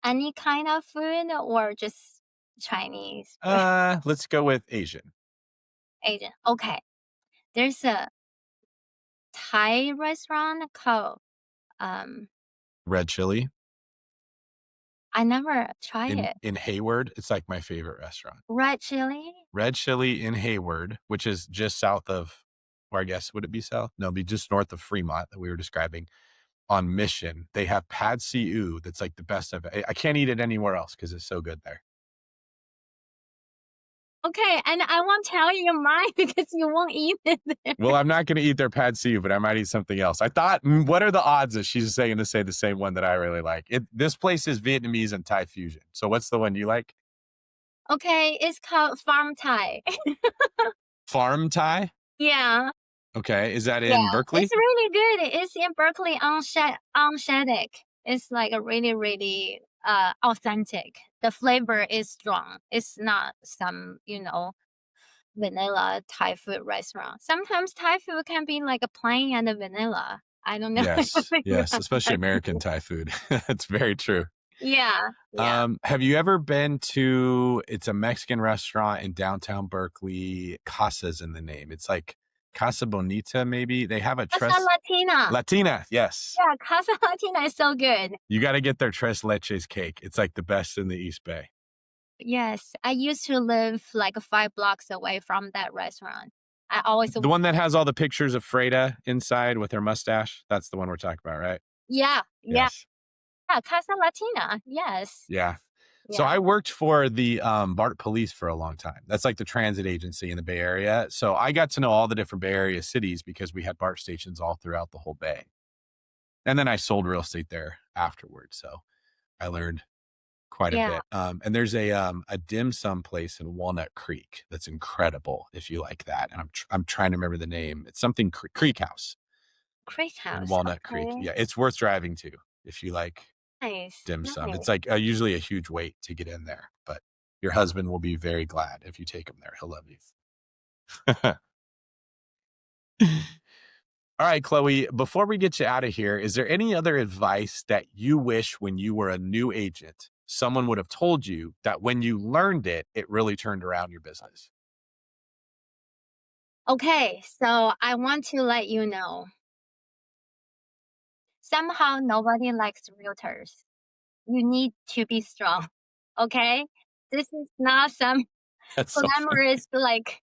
any kind of food or just Chinese food? Let's go with Asian. agent. Okay. There's a Thai restaurant called, um, Red Chili I never try it. in Hayward. It's like my favorite restaurant. Red chili? Red Chili in Hayward, which is just south of, or I guess, would it be south? No, it'd be just north of Fremont that we were describing on Mission. They have pad see ew that's like the best I can't eat it anywhere else because it's so good there. Okay, and I won't tell you mine because you won't eat it there. Well, I'm not going to eat their pad see ew, but I might eat something else. I thought, what are the odds that she's saying to say the same one that I really like? This place is Vietnamese and Thai fusion. So what's the one you like? Okay, it's called Farm Thai. Farm Thai? Yeah, Okay. Is that yeah. in Berkeley? It's really good. It's in Berkeley on Shattuck. It's like a really, really authentic. The flavor is strong. It's not some, vanilla Thai food restaurant. Sometimes Thai food can be like a plain and a vanilla. I don't know Yes. if you Yes. have Especially that. American Thai food. That's very true. Yeah, yeah. Have you ever been to, it's a Mexican restaurant in downtown Berkeley. Casa's in the name. It's like Casa Bonita, maybe. They have a Casa tres Latina. Latina. Yes. Yeah, Casa Latina is so good. You got to get their tres leches cake. It's like the best in the East Bay. Yes, I used to live like 5 blocks away from that restaurant. I always The one that has all the pictures of Freda inside with her mustache. That's the one we're talking about, right? Yeah, yeah, Yes. yeah, Casa Latina, yes. Yeah. So Yeah, I worked for the BART Police for a long time. That's like the transit agency in the Bay Area. So I got to know all the different Bay Area cities because we had BART stations all throughout the whole Bay. And then I sold real estate there afterwards. So I learned quite a yeah. bit. And there's a dim sum place in Walnut Creek that's incredible if you like that. And I'm trying to remember the name. It's something Creek House Creek in House, Walnut Creek. okay. Yeah, it's worth driving to if you like Nice, dim sum. nice. It's like usually a huge wait to get in there, but your husband will be very glad if you take him there. He'll love you. All right, Chloe, before we get you out of here, is there any other advice that you wish when you were a new agent, someone would have told you that when you learned it, it really turned around your business? Okay, so I want to let you know, somehow nobody likes realtors. You need to be strong, okay? This is not some That's so funny. glamorous, like,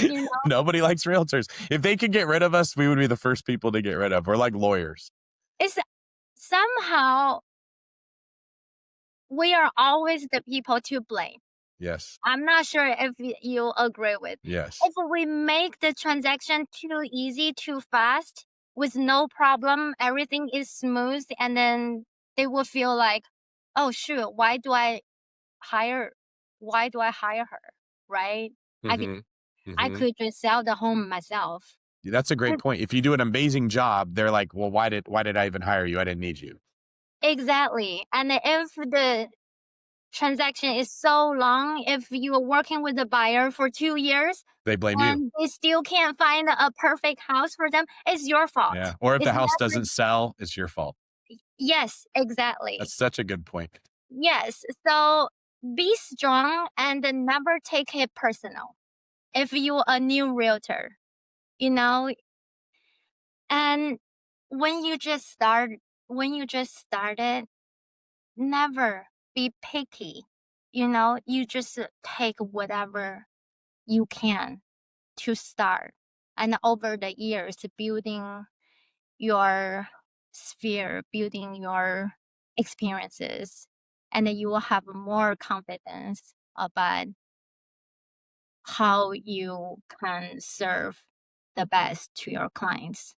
you know? Nobody likes realtors. If they could get rid of us, we would be the first people to get rid of. We're like lawyers. It's somehow we are always the people to blame. Yes. I'm not sure if you agree with. Yes. If we make the transaction too easy, too fast, with no problem, everything is smooth, and then they will feel like, oh shoot, hire why do I hire her? Right? I c- Mm-hmm. I Mm-hmm. could just sell the home myself. That's a great And point. If you do an amazing job, they're like, well, why did I even hire you? I didn't need you. exactly. And if the transaction is so long, if you are working with the buyer for 2 years They blame you. and they still can't find a perfect house for them, it's your fault. Yeah. Or if It's the house never doesn't sell, it's your fault. yes, exactly. That's such a good point. Yes. So be strong and never take it personal. If you're a new realtor, you know, and when you just start when you just started, never be picky. You just take whatever you can to start. And over the years, building your sphere, building your experiences, and then you will have more confidence about how you can serve the best to your clients.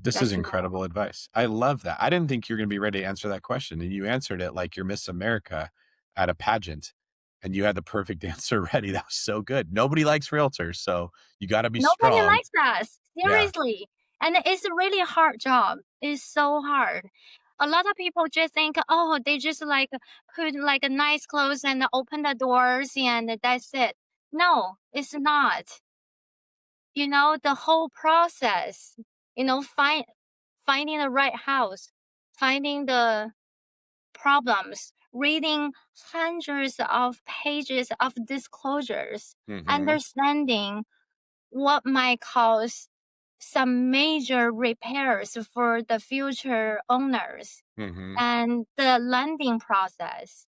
This is That's my incredible advice. I love that. I didn't think you were going to be ready to answer that question. And you answered it like you're Miss America at a pageant and you had the perfect answer ready. That was so good. Nobody likes realtors. So you got to be nobody strong. likes us, Yeah. seriously. And it's a really hard job. It's so hard. A lot of people just think, oh, they just like put like a nice clothes and open the doors and that's it. No, it's not. The whole process, finding the right house, finding the problems, reading hundreds of pages of disclosures, Mm-hmm. understanding what might cause some major repairs for the future owners, Mm-hmm. and the lending process,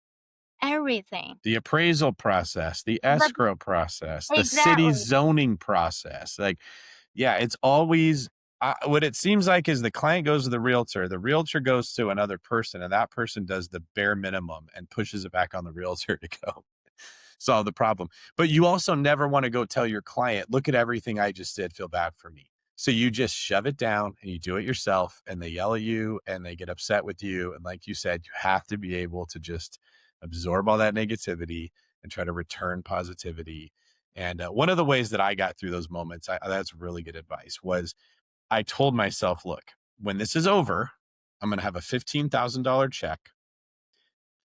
everything. The appraisal process, the But escrow process, the city exactly, zoning process. Like, yeah, it's always what it seems like is the client goes to the realtor goes to another person, and that person does the bare minimum and pushes it back on the realtor to go solve the problem. But you also never want to go tell your client, look at everything I just did, feel bad for me. So you just shove it down and you do it yourself, and they yell at you and they get upset with you. And like you said, you have to be able to just absorb all that negativity and try to return positivity. And one of the ways that I got through those moments, that's really good advice, was I told myself, look, when this is over, I'm going to have a $15,000 check.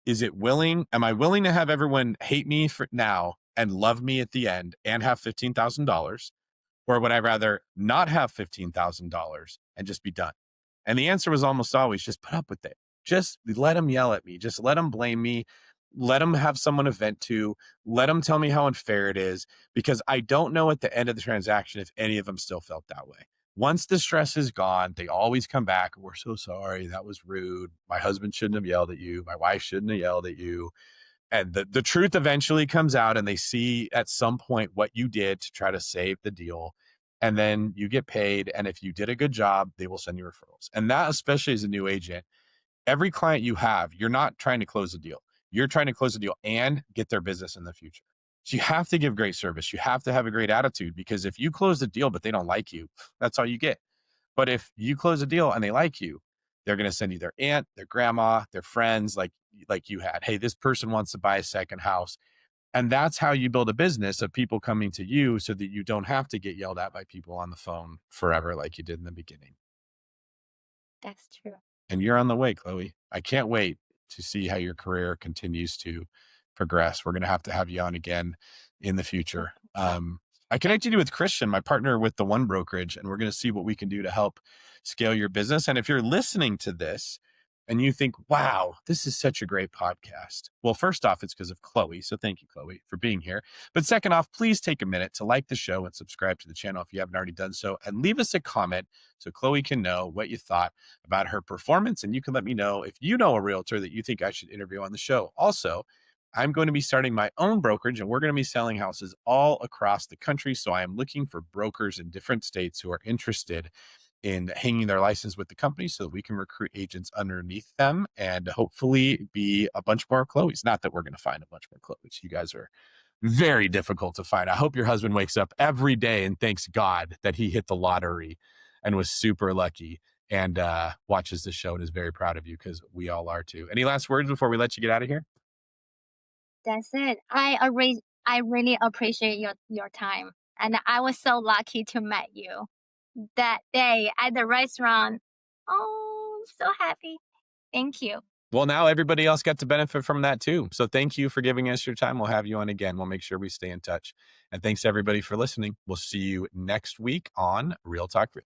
Am I willing to have everyone hate me for now and love me at the end and have $15,000? Or would I rather not have $15,000 and just be done? And the answer was almost always just put up with it. Just let them yell at me. Just let them blame me. Let them have someone to vent to. Let them tell me how unfair it is, because I don't know at the end of the transaction if any of them still felt that way. Once the stress is gone, they always come back. We're so sorry. That was rude. My husband shouldn't have yelled at you. My wife shouldn't have yelled at you. And the truth eventually comes out, and they see at some point what you did to try to save the deal. And then you get paid. And if you did a good job, they will send you referrals. And that, especially as a new agent, every client you have, you're not trying to close a deal. You're trying to close a deal and get their business in the future. So you have to give great service. You have to have a great attitude, because if you close the deal, but they don't like you, that's all you get. But if you close a deal and they like you, they're going to send you their aunt, their grandma, their friends, like you had. Hey, this person wants to buy a second house. And that's how you build a business of people coming to you, so that you don't have to get yelled at by people on the phone forever like you did in the beginning. that's true. And you're on the way, Chloe. I can't wait to see how your career continues to progress. We're going to have you on again in the future. I connected you with Christian, my partner with the One Brokerage, and we're going to see what we can do to help scale your business. And if you're listening to this and you think, wow, this is such a great podcast. Well, first off, it's because of Chloe. So thank you, Chloe, for being here. But second off, please take a minute to like the show and subscribe to the channel if you haven't already done so, and leave us a comment so Chloe can know what you thought about her performance. And you can let me know if you know a realtor that you think I should interview on the show. Also, I'm going to be starting my own brokerage, and we're going to be selling houses all across the country. So I am looking for brokers in different states who are interested in hanging their license with the company, so that we can recruit agents underneath them and hopefully be a bunch more Chloes. Not that we're going to find a bunch more Chloes. You guys are very difficult to find. I hope your husband wakes up every day and thanks God that he hit the lottery and was super lucky, and watches the show and is very proud of you, because we all are too. Any last words before we let you get out of here? That's it. I really appreciate your time, and I was so lucky to meet you that day at the restaurant. Oh, so happy. Thank you. Well, now everybody else got to benefit from that too. So thank you for giving us your time. We'll have you on again. We'll make sure we stay in touch. And thanks everybody for listening. We'll see you next week on Real Talk Real.